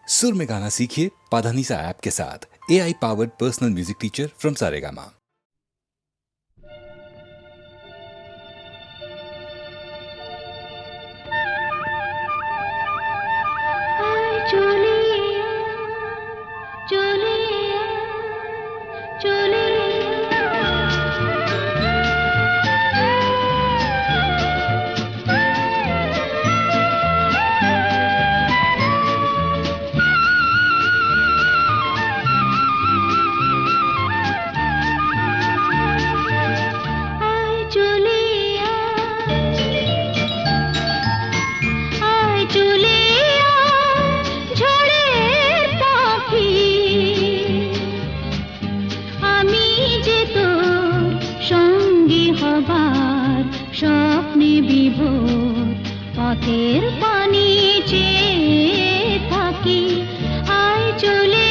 सुर में गाना सीखिए पाधानीसा ऐप के साथ। AI powered personal music teacher from Saregama. স্বপ্নে বিভোর পথের পানি চেয়ে থাকি, আয় চলে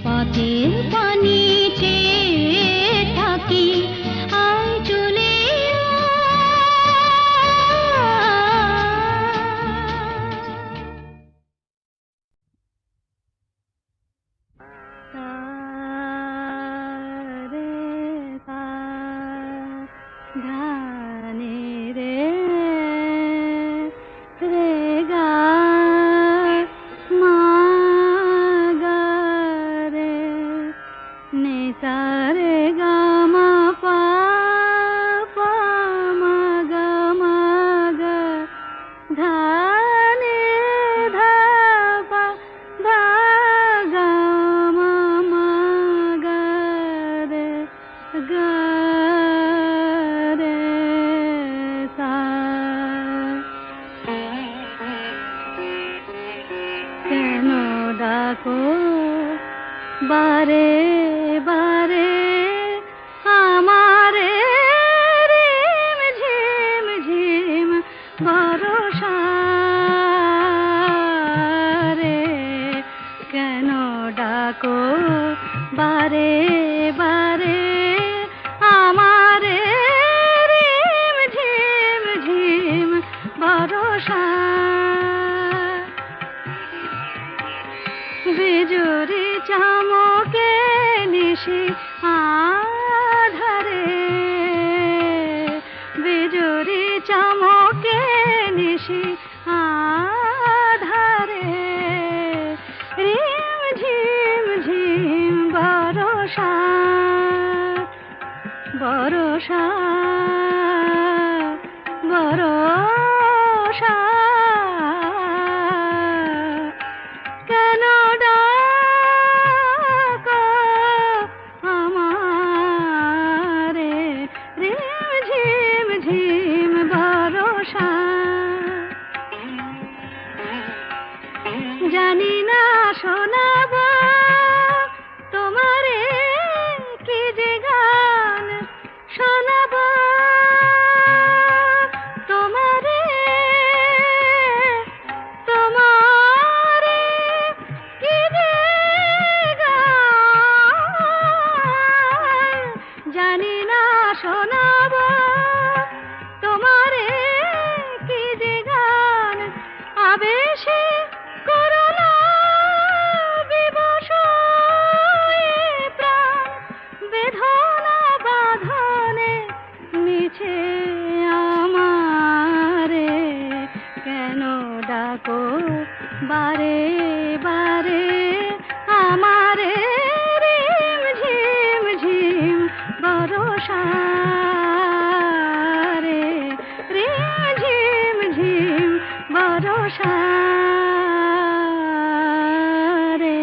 পথের পানি চেয়ে থাকি, আয় চলে বারে বারে আমারে রিম ঝিম ঝিম বরষা রে, কেন ডাকো বারে বারে আমারে রিম ঝিম ঝিম বরষা। বিজুরি চমকে নিশি আধারে, বিজুরি চমকে নিশি আধারে, রিম ঝিম ঝিম বরষা বরষা বরষা। জানি না শোনাবো তোমারে কি যে গান শোনাবো তোমারে তোমারে কি যে গান জানি না শোনাবো তোমারে কি যে গান আবেশে করুণা বিবশ এ প্রাণ বেদনা বাঁধনে মিছে আমারে কেন ডাকো বারে বারে আমারে রিম ঝিম ঝিম বরষা রে রিম ঝিম ঝিম বরষা রে।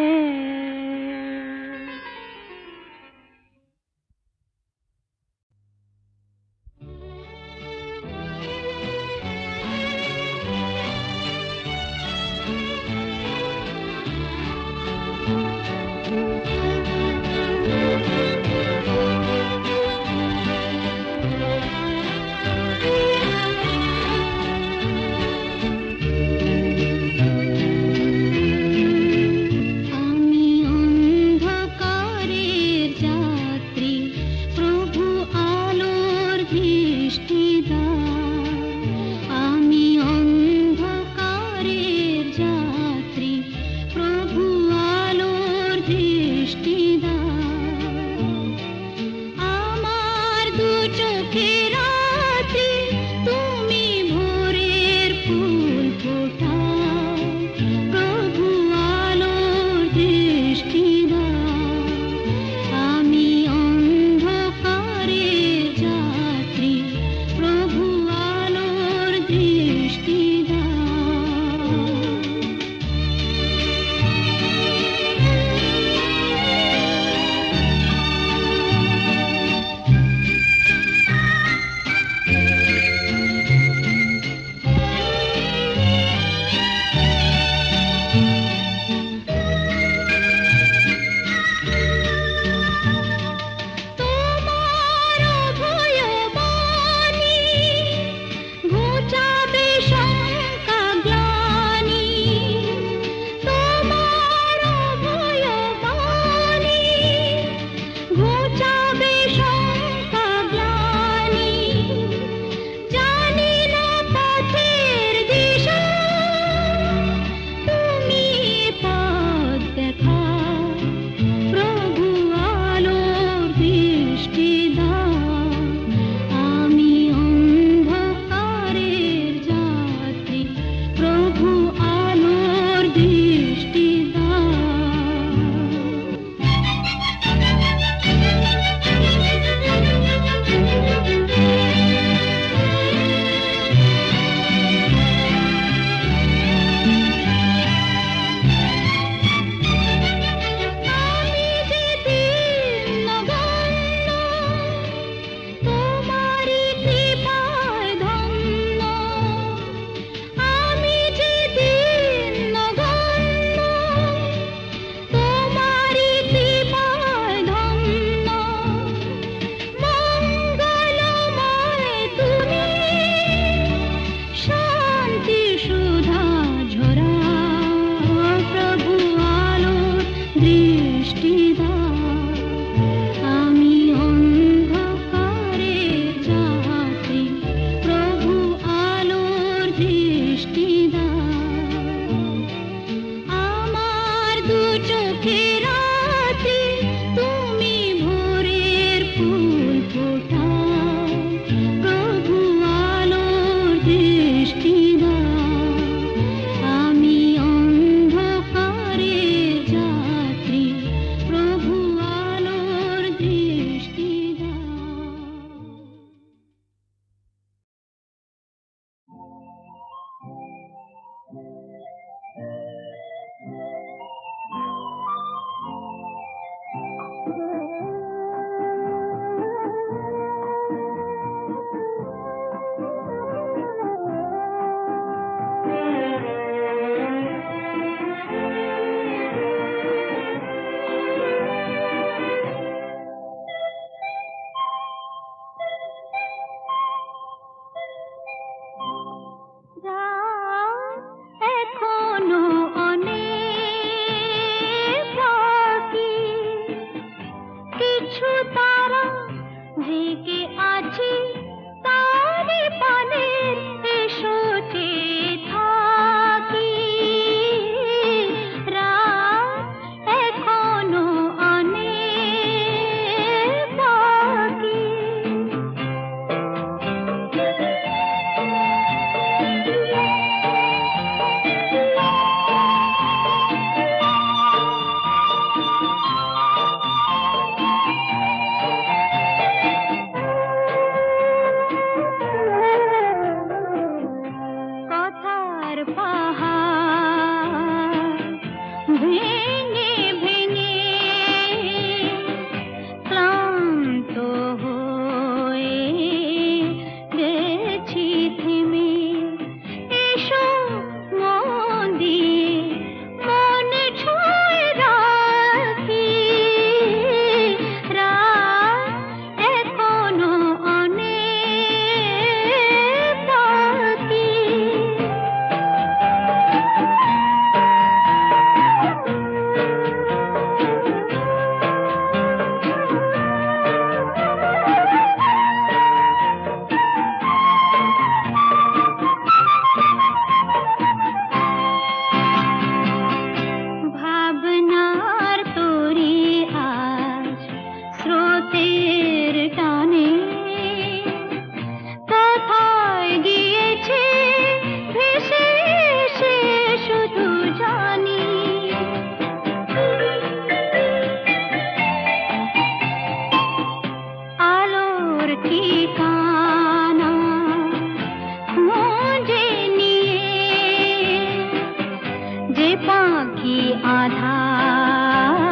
পাখি আধার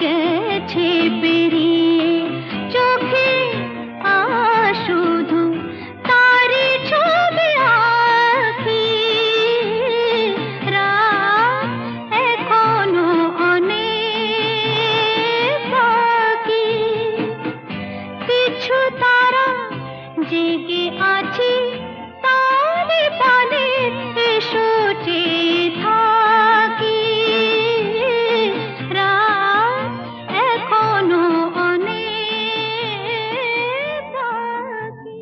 গেছে পেরিয়ে চোখে শুধু তারি ছবি আঁকি রাত এখনো অনেক বাকি কিছু তারা জেগে আছে তারে পানে এসো চেয়ে থাকি রাত এখনো অনেক বাকি।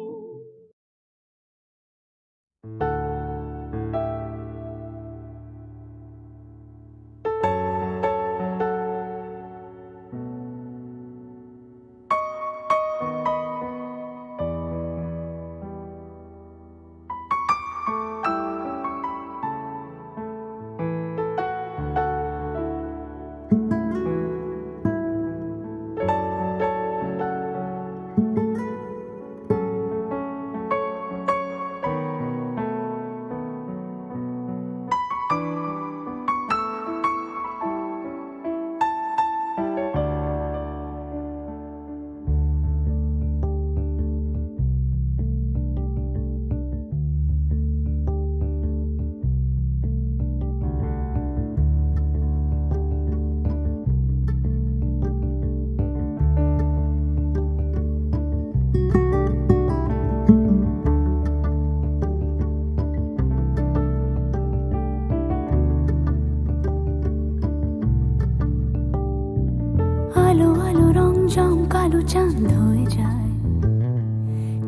আলো আলো রং জম কালো চাঁদ হয়ে যায়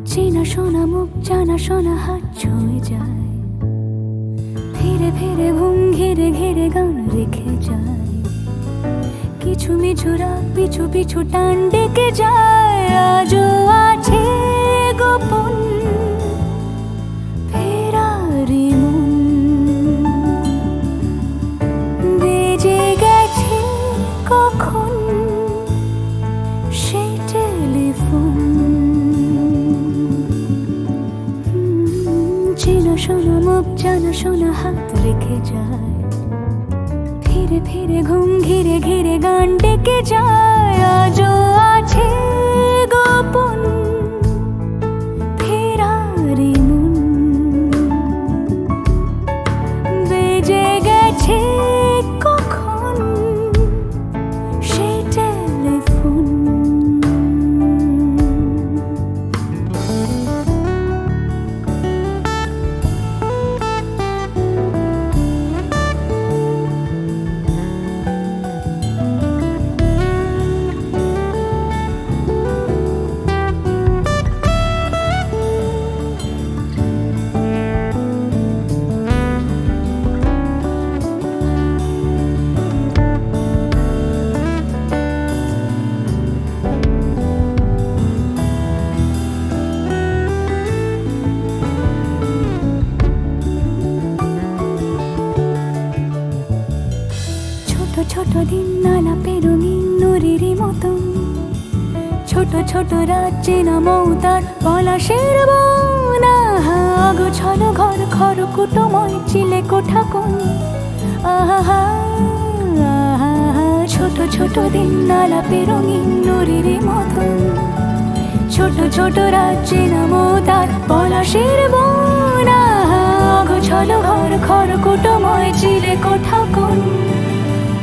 চেনা শোনা মুখ জানা শোনা হাত ছুঁয়ে যায় ফিরে ফিরে ঘুম ঘিরে ঘিরে গান রেখে যায় কিছু মিছু রাত পিছু পিছু টান ডেকে যায় আজও আছে গোপন ফেরারি মন বেজে গেছে কখন সেই টেলিফোন চেনা শোনা মুখ জানা শোনা হাত রেখে যায় ফিরে ফিরে ঘুম ঘিরে ঘিরে গান ডেকে যায় আজও আছে গোপন ফেরারি মন বেজে গেছে কখন সেই টেলিফোন। ছোট দিন আলাপের রঙিন নুরির মতন ছোট ছোট রাত চেনা মৌতার পলাশের বন গোছানো ঘর খড়কুটোময় চিলে কোঠা কোন আহা ছোট ছোট দিন আলাপের রঙিন নুরির মতন ছোট ছোট রাত চেনা মৌতার পলাশের বন গোছানো ঘর খড়কুটোময় চিলে কোঠা কোন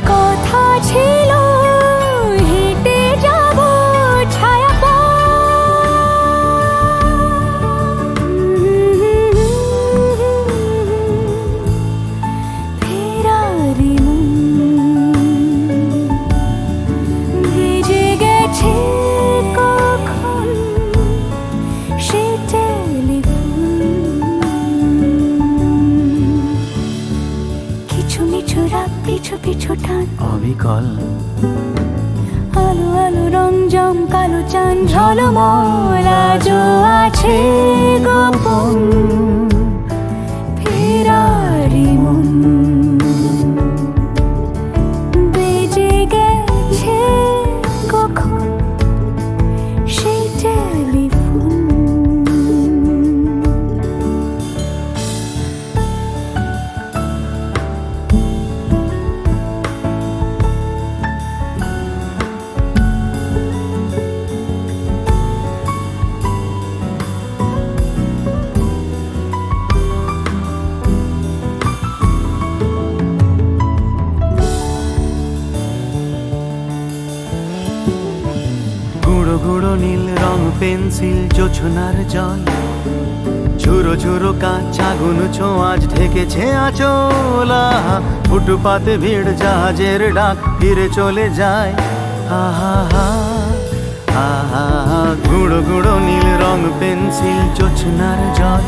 কথা ছিল হেঁটে যাব ছায়া ফেরারি ভেজে গেছে কখন সে টেলিফোন কিছু মিছু রাত পিছু পিছু টান অবিকল আলো আলো রং জম কালো চাঁদ ঝলমল আজও আছে গোপন ফেরারি মন বেজে গেছে কখন সেই টেলিফোন। গুঁড়ো নীল রং পেন্সিল জোছনার জল, ঝুরো ঝুরো কাঁচ আগুন ছোঁয়াজ ঢেকেছে আচলা। ফুটপাতে ভিড় জাহাজের ডাক ফিরে চলে যায়। আহা হা আহা, গুঁড়ো গুঁড়ো নীল রং পেন্সিল জোছনার জল,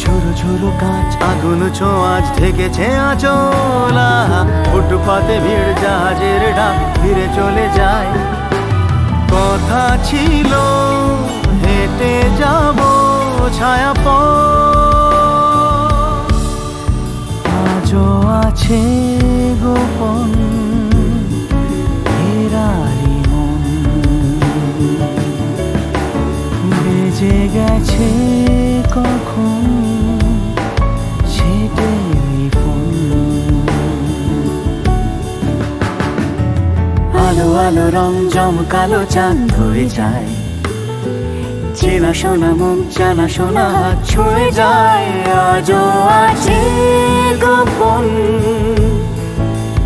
ঝুরো ঝুরো কাঁচ আগুন ছোঁয়াজ ঢেকেছে আচলা। ফুটপাতে ভিড় জাহাজের ডাক ফিরে চলে যায়। কথা ছিল হেঁটে যাব ছায়া পথ, আজও আছে গোপন ফেরারি মন। বেজে গেছে কখন সে টেলিফোন। আলো আলো রং জমকালো চাঁদ হয়ে যায়, চেনা শোনা মুখ জানা শোনা হাত ছুঁয়ে যায়। আজও আছে গোপন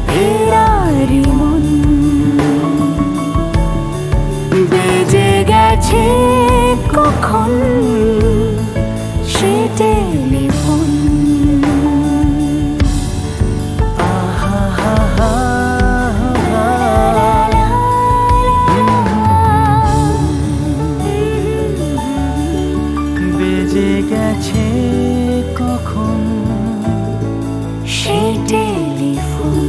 ফেরারি মন। বেজে গেছে কখন সে টেলিফোন। আহা হা হা বেজে গেছে কখন সে টেলিফোন।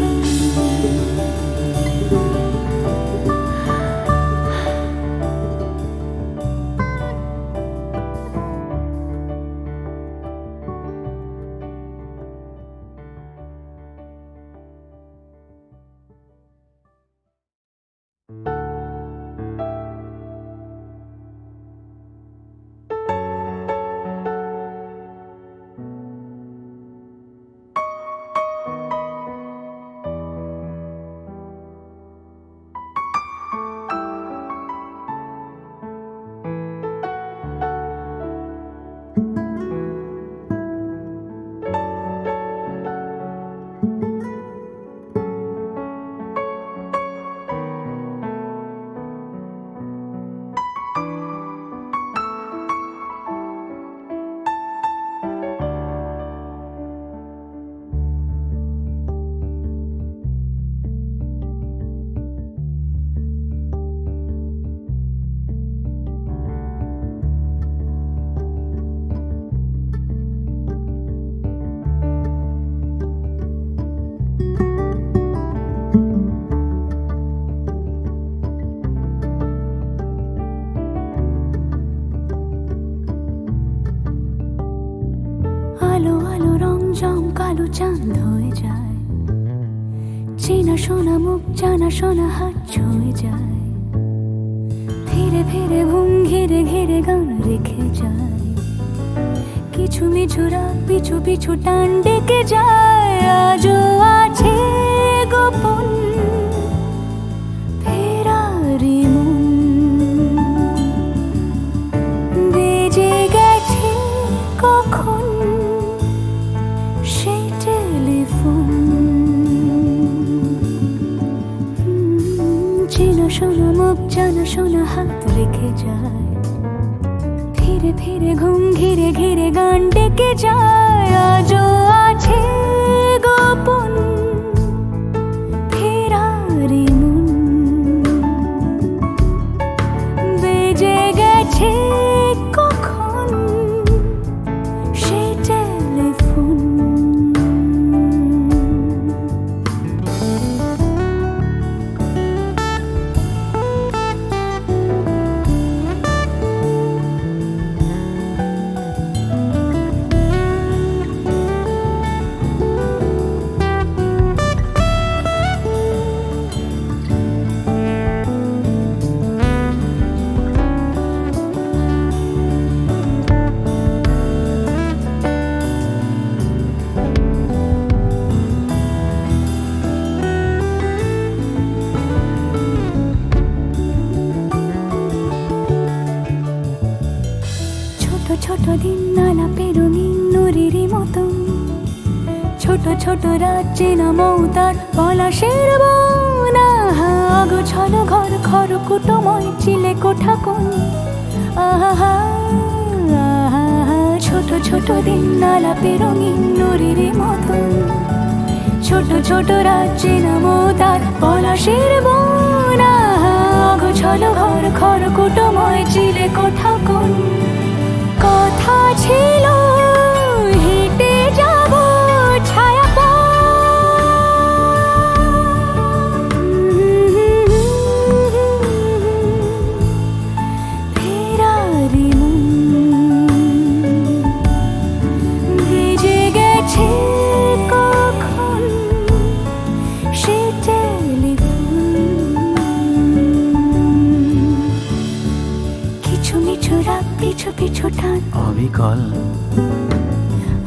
আলো আলো রং জমকালো চাঁদ হয়ে যায়, চেনা শোনা মুখ জানা শোনা হাত ছুঁয়ে যায়। ফিরে ফিরে ঘুম ঘিরে ঘিরে গান রেখে যায়। কিছু মিছু রাত পিছু পিছু টান ডেকে যায়। আজও আছে গোপন ফেরারি মন। বেজে গেছে কখন সেই টেলিফোন। চেনা শোনা মুখ জানা শোনা হাত রেখে যায়। ফিরে ফিরে ঘুম ঘিরে ঘিরে গান ডেকে যায়। আজও আছে গোপন ফেরারি মন। বেজে গেছে কখন সেই টেলিফোন। ছোট দিন আলাপের রঙিন নুরির মতন, ছোট ছোট রাত চেনা মৌতার পলাশের বন। অগোছালো ঘর খড়কুটোময় চিলে কোঠা কোন আহা আহা, ছোট ছোট দিন আলাপে রঙিন নুরির মতন ছোট ছোট রাজ্যে নামো তার পলাশের বন আহা, অগোছালো ঘর খড়কুটোময় চিলে কোঠা কোন কথা ছিল হেঁটে যাব ছায়া ফেরারি ভেজে গেছে কখন সে টেলিফোন কিছু মিছু রাত পিছু পিছু টান অবিকল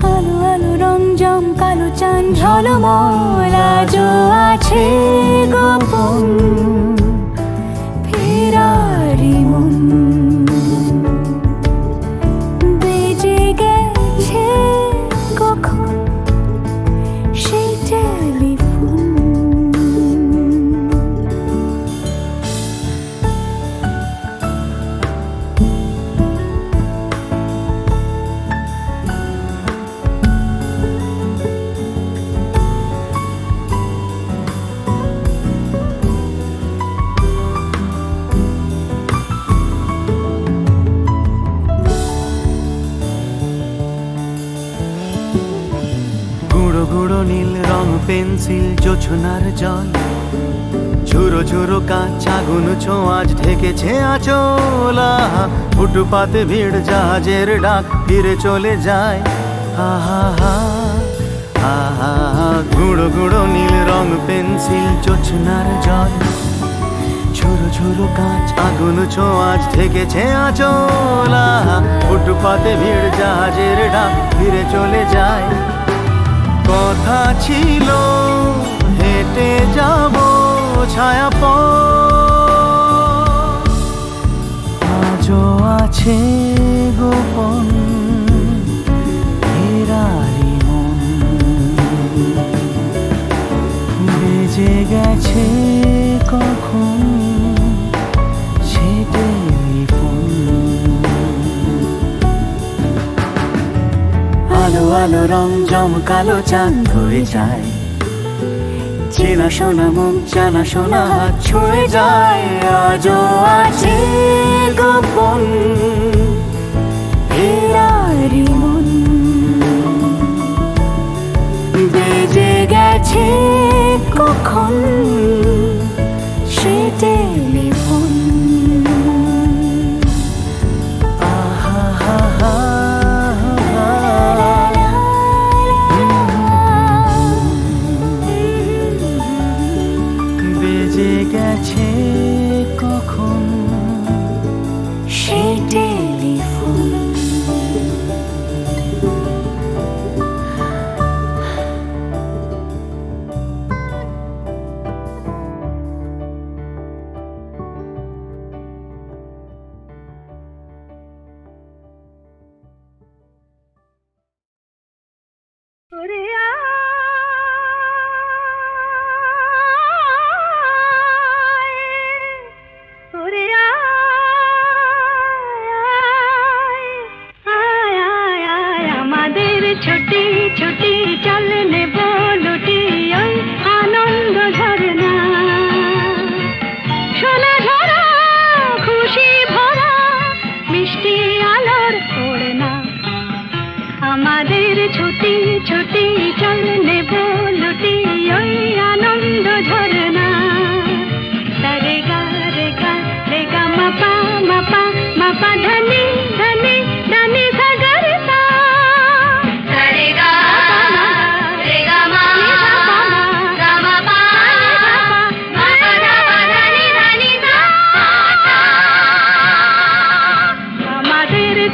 আলো আলো রং জম কালো চান ঝলমল আজও আছে গোপন ফেরারি মন বেজে গেছে কখন সেই টেলিফোন গুঁড়ো গুঁড়ো নীল রং পেন্সিল জোছনার জল ঝুরো ঝুরো কাঁচ আগুন ছোঁয়াজ ঢেকেছে আচলা ফুটপাতে ভিড় জাহাজের ডাক ফিরে চলে যায় আহা হা আহা হা। গুঁড়ো গুঁড়ো নীল রং পেন্সিল জোছনার জল ঝুরো ঝুরো কাঁচ আগুন ছোঁয়াজ ঢেকেছে আচলা ফুটপাতে ভিড় জাহাজের ডাক ফিরে চলে যায় কথা ছিল হেঁটে যাব ছায়া আজও আছে গোপন ফেরারি মন বেজে গেছে কখন সে টেলিফোন আলো আলো রং জমকালো চাঁদ হয়ে যায় চেনা শোনা মুখ জানা শোনা হাত ছুঁয়ে যায় আজও আছে গোপন ফেরারি মন বেজে গেছে কখন সে টেলিফোন আহা হা হা বেজে গেছে কখন সে টেলিফোন ছুটি ছুটি চল নেব লুটি ওই আনন্দ ঝরনা সোনা ঝরা খুশি ভরা মিষ্টি আলোর ওড়না আমাদের ছুটি ছুটি চল নেব লুটি ওই আনন্দ ঝরনা রে গা রে গা রে গা মাপা মাপা মাপা ধনি ধনি ধনি সাগরতা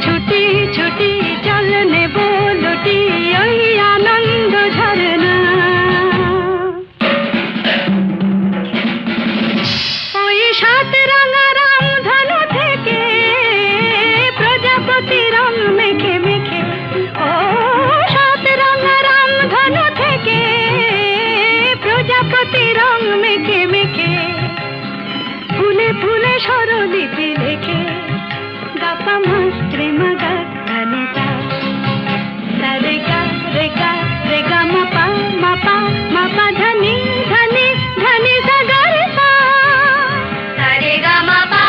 ছুটি ছুটি চল নেব লুটি ওই আনন্দ ঝরনা ওই সাত রাঙা রাম ধনু থেকে প্রজাপতি রং মেখে মেখে ও সাত রাঙা রাম ধনু থেকে প্রজাপতি রং মেখে মেখে ফুলে স্বরলিপি লেখে গাপা মাস্ত্রে মাগা ধানে সা রে গা রে গা রে গা মাপা মাপা মাপা ধানি ধানি ধানি সা গা রে সা রে গা মাপা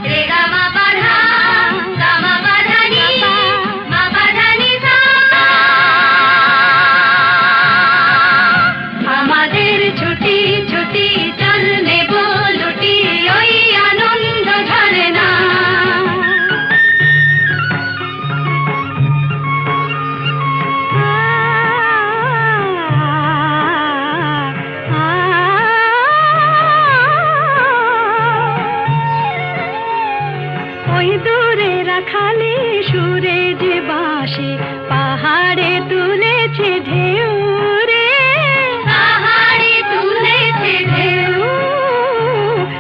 রে গা মাপা ধা গা মাপা ধানি মাপা ধানি সা আমাদের ছুটি ছুটি চল নেব লুটি ওই আনন্দ ঝরে না ওই দূরে রাখালি সুরে যে বাঁশি পাহাড়ে তুলেছে ঢেউ রে পাহাড়ে তুলেছে ঢেউ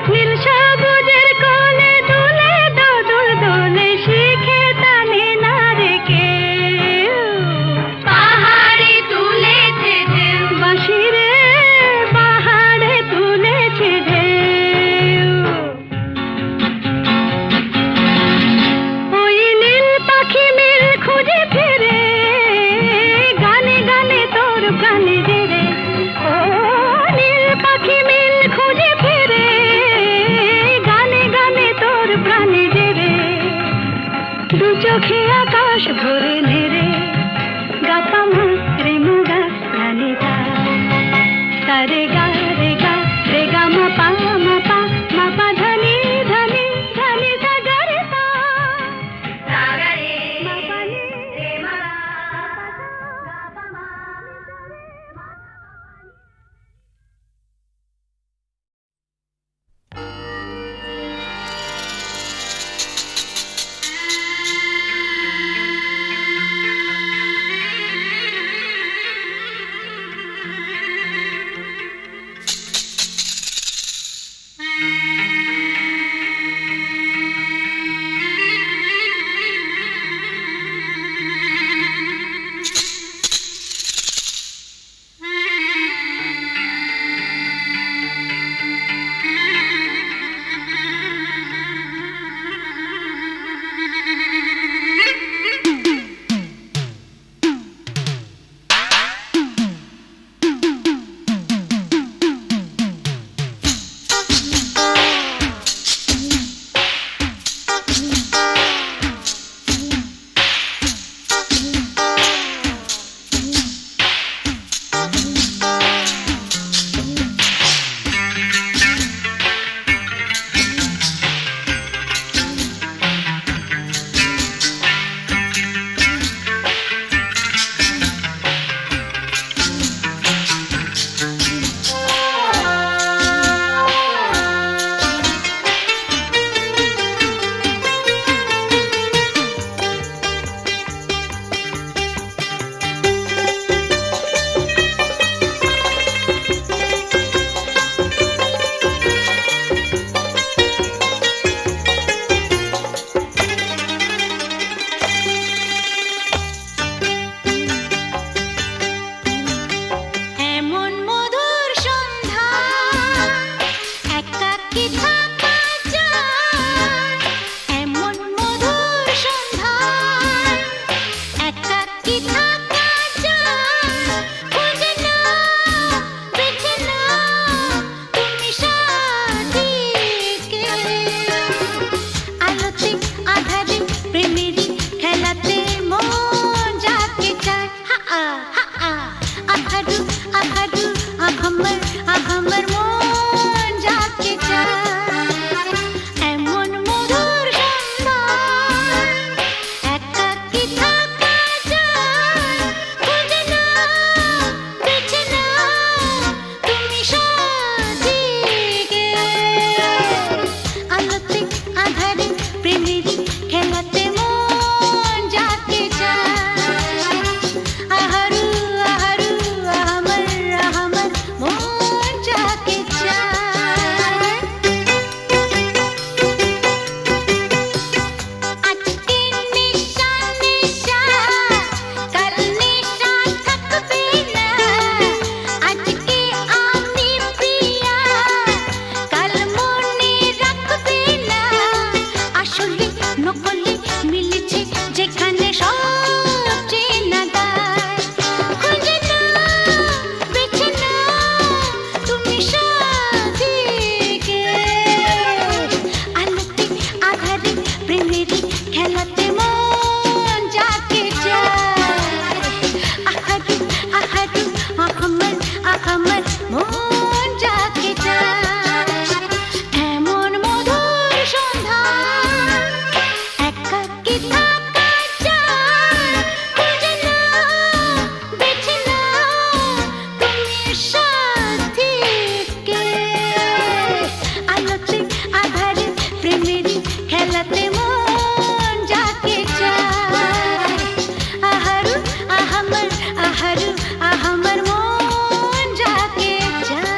নীল সবুজের কোলে দুলে দোদুল দোলে শিখে টানে না রে কেউ পাহাড়ে তুলেছে ঢেউ বাঁশি রে পাহাড়ে তুলেছে ঢেউ ওই নীল পাখি মিল খুঁজে ফিরে গানে গানে তোর প্রাণে জেরে ও নীল পাখি মিল খুঁজে ফিরে গানে গানে তোর প্রাণে জেরে দু চোখে আকাশ ভরে নেরে গাপা মাস্ত্রে মুগা ধানে সা রে গা রে গা রে গা মাপা মাপা মাপা ধানি ধানি ধানি সা গা রে সা মাপা নি রে মা গাপা মা সাথীকে আলোতে আধারে প্রেমেরই খেলাতে মন যাকে চায় আহারু আহামর আহারু আহামর মন যাকে চায়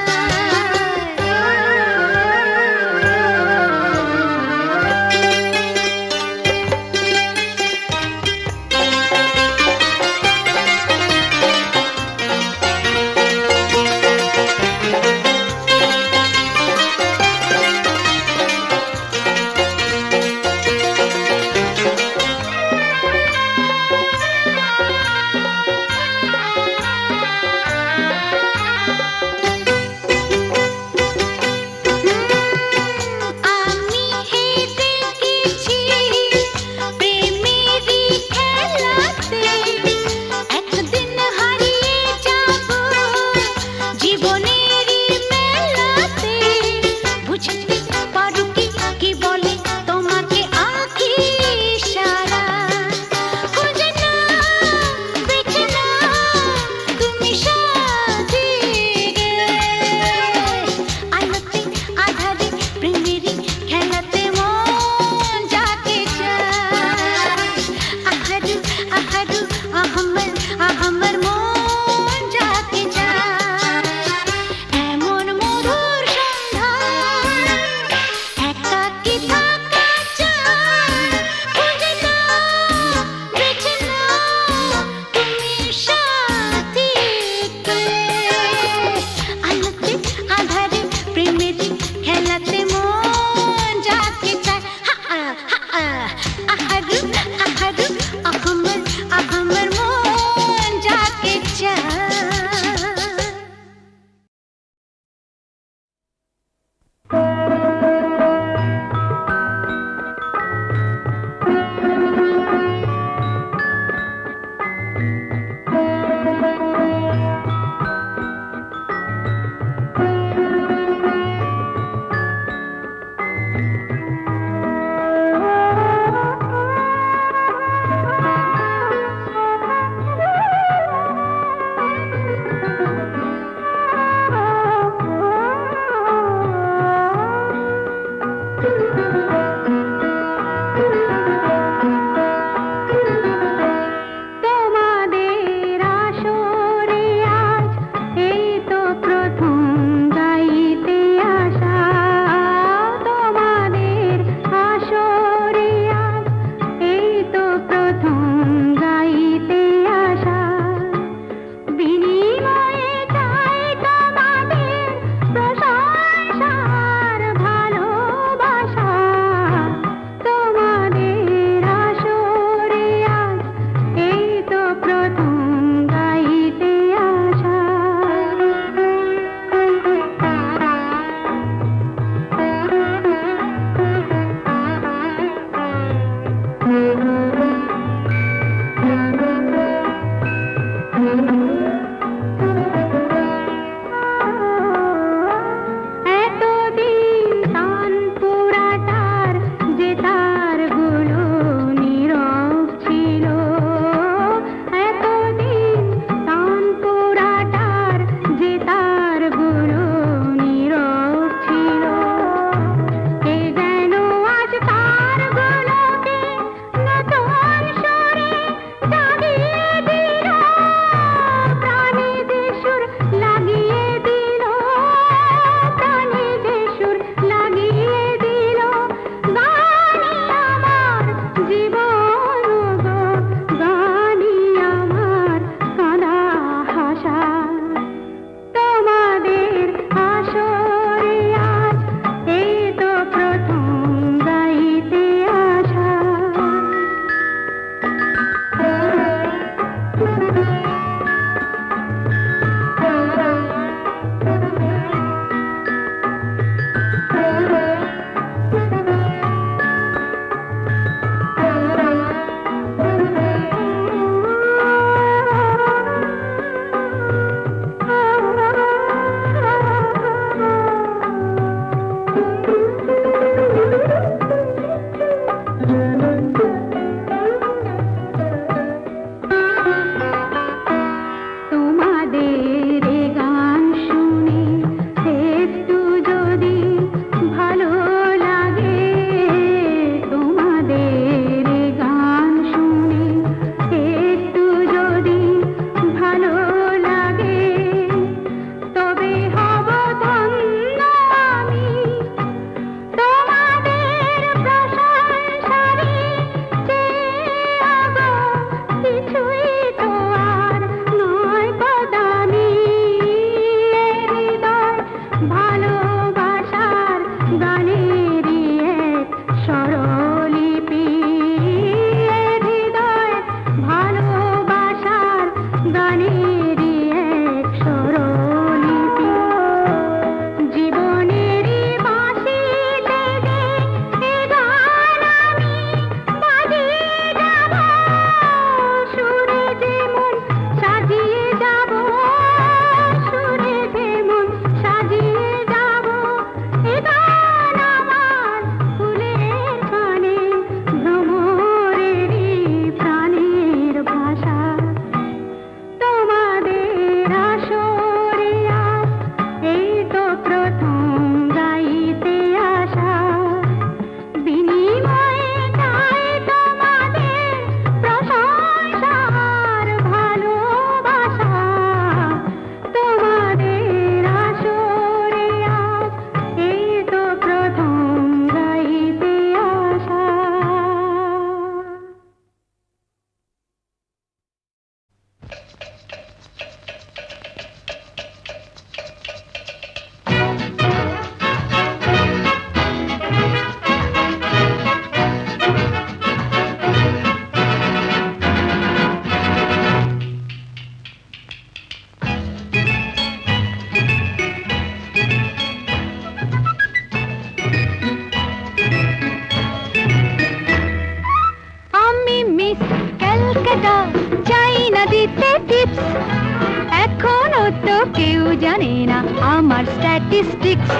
না আমার স্ট্যাটিস্টিক্স।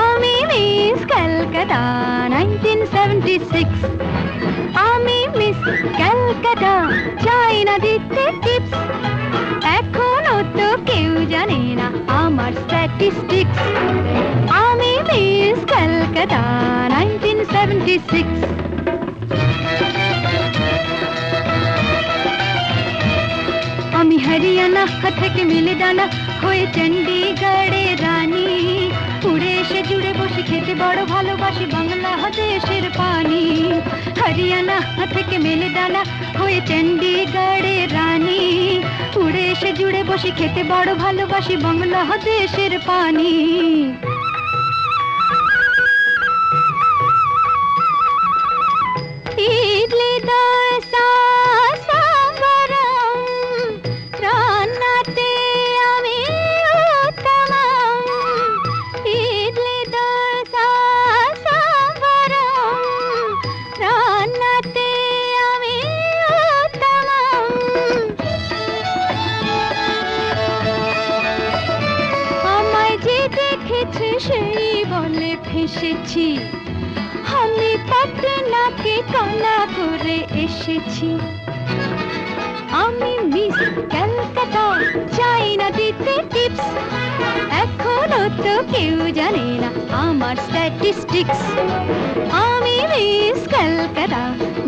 আমি মিস ক্যালকাটা 1976, আমি মিস ক্যালকাটা, চাই না দিতে টিপস। এখনো তো কেউ জানে না আমার স্ট্যাটিস্টিক্স। আমি মিস ক্যালকাটা 1976। আমি হরিয়ানা থেকে মিলে ডানা হয়ে চণ্ডীগড়ের রানী, উড়ে এসে জুড়ে বসে খেতে বড় ভালোবাসি বাংলাদেশের পানি। হরিয়ানা থেকে মেলে ডানা হয়ে চণ্ডীগড়ের রানী, উড়ে এসে জুড়ে বসে খেতে বড় ভালোবাসি বাংলাদেশের পানি। ইডলি দোসা সাম্বারম, রান্নাতে আমি উত্তমম। ইডলি দোসা সাম্বারম, রান্নাতে আমি উত্তমম। আমায় যে দেখেছে সেই বলে ফেসেছি, আমি পাটনাকে কানা করে এসেছি। আমি মিস ক্যালকাটা, চাই না দিতে টিপস। এখনো তো কেউ জানে না আমার স্ট্যাটিস্টিক্স। আমি মিস ক্যালকাটা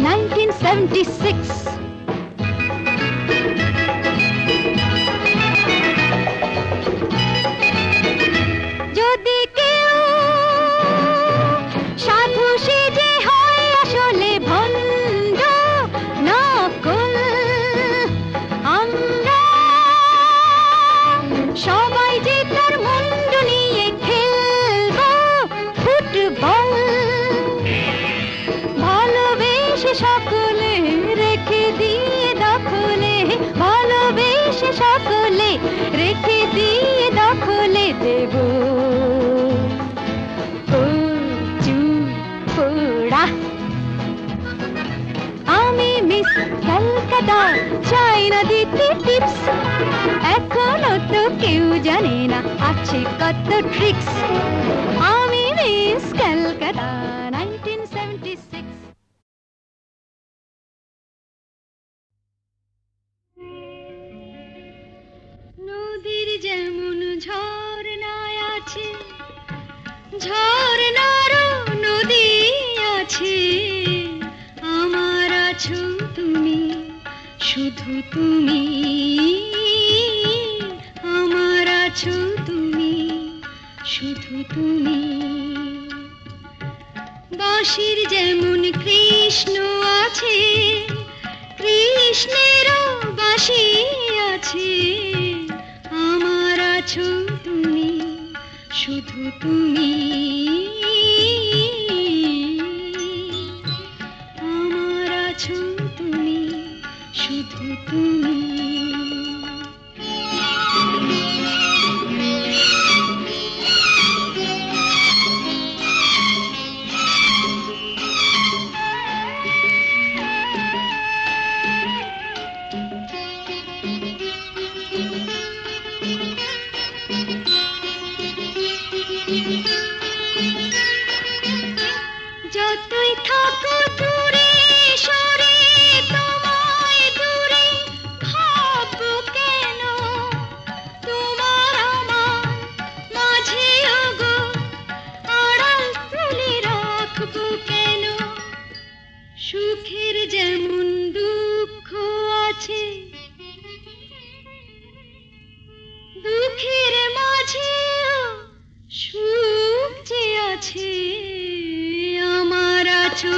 1976। যদি কেউ সাধু সেজে হয় আসলে ভণ্ড নকল, আমরা সবাই যে তার মুন্ডু নিয়ে খেলবো ফুটবল। ভালোবেসে সকলে রেখে দিয়ে দখলে, ভালোবেসে সকলে রেখে দিয়ে দখলে দেব পোড়া। আমি মিস ক্যালকাটা, চাই না দিতে টিপস। এখনো তো কেউ জানে না আছে কত ট্রিক্স। আমি মিস ক্যালকাটা 1976। নদীর যেমন ঝর্ণায় আছে, ঝর্ণারও নদী আছে, আমার আছো তুমি, শুধু তুমি। আমার আছো তুমি, শুধু তুমি। বাঁশির যেমন কৃষ্ণ আছে, কৃষ্ণেরও বাঁশি আছে, আমার আছো তুমি, শুধু তুমি। আমার আছো তুমি, শুধু তুমি। যতই থাকো দূরে সরে, তোমায় দূরে ভাববো কেন? তোমার আমার মাঝে ওগো আড়াল তুলে রাখবো কেন? সুখের যেমন দুঃখ আছে, দুঃখের মাঝেও সুখ যে আছে, আমার আছো